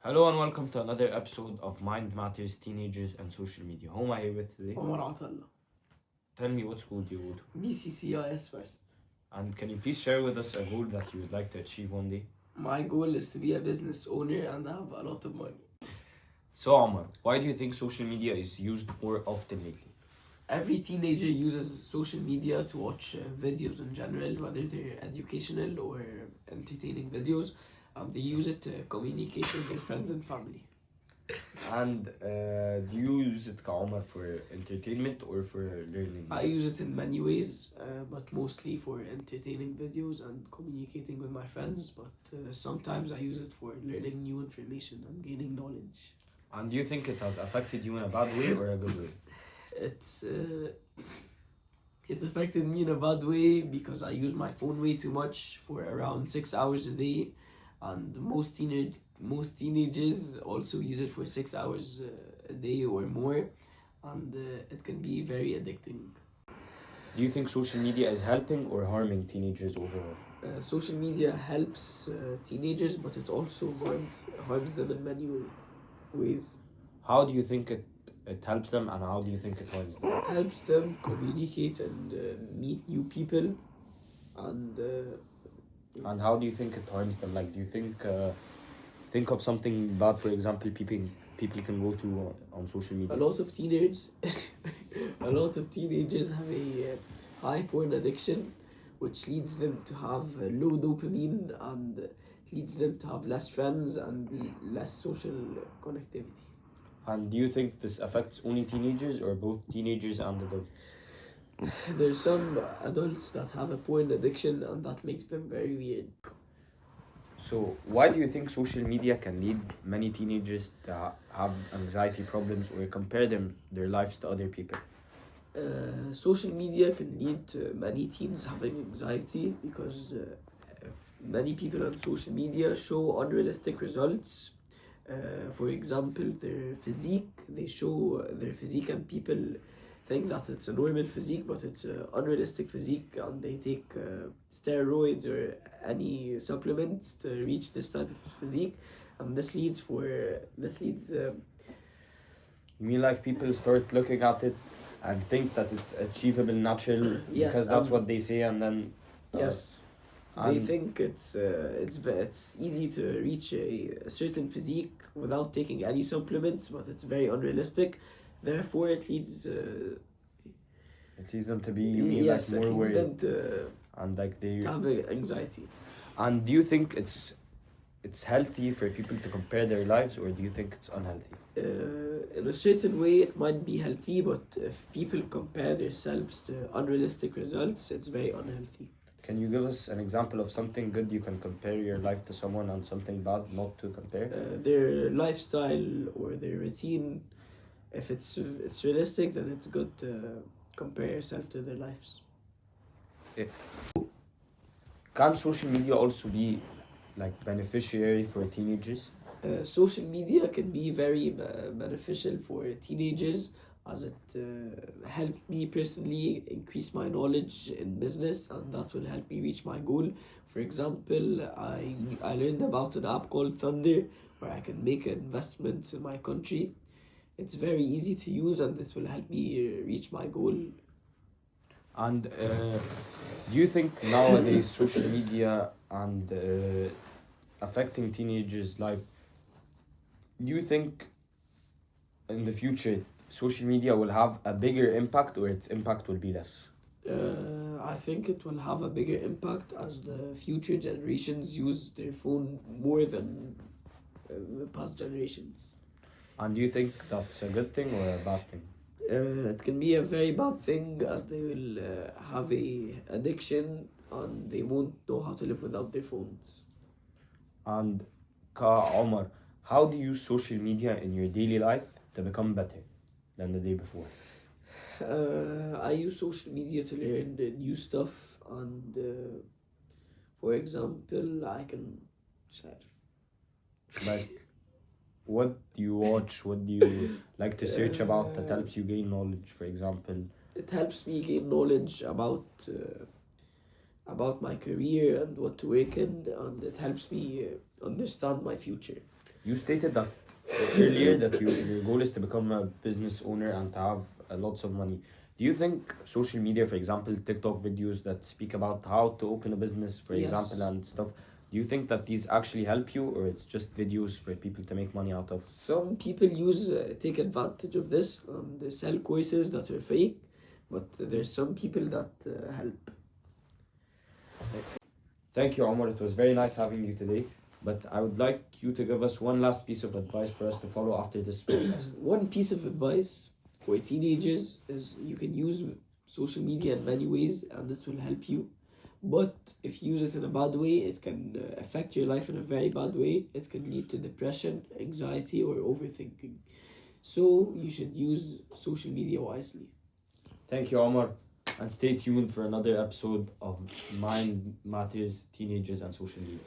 Hello and welcome to another episode of Mind Matters Teenagers and Social Media. Who am I here with today? عمر عطلة Tell me what school do you go to? BCCIS West. And can you please share with us a goal that you would like to achieve one day? My goal is to be a business owner and have a lot of money. So Omar, why do you think social media is used more often lately? Every teenager uses social media to watch videos in general, whether they're educational or entertaining videos, and they use it to communicate with their friends and family. And do you use it, Omar, for entertainment or for learning? I use it in many ways, but mostly for entertaining videos and communicating with my friends, but sometimes I use it for learning new information and gaining knowledge. And do you think it has affected you in a bad way or a good way? It affected me in a bad way because I use my phone way too much for around 6 hours a day, and most teenagers also use it for 6 hours a day or more, and it can be very addicting. Do you think social media is helping or harming teenagers overall? Social media helps teenagers, but it also harms them in many ways. How do you think it helps them and how do you think it harms them? It helps them communicate and meet new people, and And how do you think it harms them? Like, do you think of something bad, for example, people can go through on social media? a lot of teenagers have a high porn addiction, which leads them to have low dopamine and leads them to have less friends and less social connectivity. And do you think this affects only teenagers or both teenagers and adults? There's some adults that have a porn addiction, and that makes them very weird. So why do you think social media can lead many teenagers to have anxiety problems or compare their lives to other people? Social media can lead to many teens having anxiety because many people on social media show unrealistic results. For example, their physique, they show their physique, and people think that it's a normal physique, but it's an unrealistic physique, and they take steroids or any supplements to reach this type of physique, and this leads. You mean like people start looking at it and think that it's achievable natural Yes, because that's what they say, and then Yes, they and think it's easy to reach a certain physique without taking any supplements, but it's very unrealistic. Therefore, it leads it leads them to be, you mean, yes, like more it leads worried them to and like they. have anxiety. And do you think it's healthy for people to compare their lives, or do you think it's unhealthy? In a certain way, it might be healthy, but if people compare themselves to unrealistic results, it's very unhealthy. Can you give us an example of something good you can compare your life to someone and something bad not to compare? Their lifestyle or their routine, if it's realistic, then it's good to compare yourself to their lives. Can social media also be like beneficiary for teenagers? Social media can be very beneficial for teenagers, as it helped me personally increase my knowledge in business, and that will help me reach my goal. For example, I learned about an app called Thunder, where I can make investments in my country. It's very easy to use, and this will help me reach my goal. And do you think nowadays social media and affecting teenagers' life, do you think in the future social media will have a bigger impact or its impact will be less? I think it will have a bigger impact as the future generations use their phone more than the past generations. And do you think that's a good thing or a bad thing? It can be a very bad thing, as they will have a addiction and they won't know how to live without their phones. And Ka Omar, how do you use social media in your daily life to become better than the day before? I use social media to learn new stuff, and for example, I can Like, what do you watch? What do you like to search about that helps you gain knowledge, for example? it helps me gain knowledge about my career and what to work in, and it helps me understand my future. You stated that earlier that your goal is to become a business owner and to have lots of money. Do you think social media, for example, TikTok videos that speak about how to open a business, for Yes. example, and stuff, do you think that these actually help you, or it's just videos for people to make money out of? Some people take advantage of this and they sell courses that are fake, but there's some people that help. Thank you, Omar. It was very nice having you today. But I would like you to give us one last piece of advice for us to follow after this podcast. One piece of advice for teenagers is you can use social media in many ways and it will help you. But if you use it in a bad way, it can affect your life in a very bad way. It can lead to depression, anxiety, or overthinking. So you should use social media wisely. Thank you, Omar. And stay tuned for another episode of Mind Matters, Teenagers, and Social Media.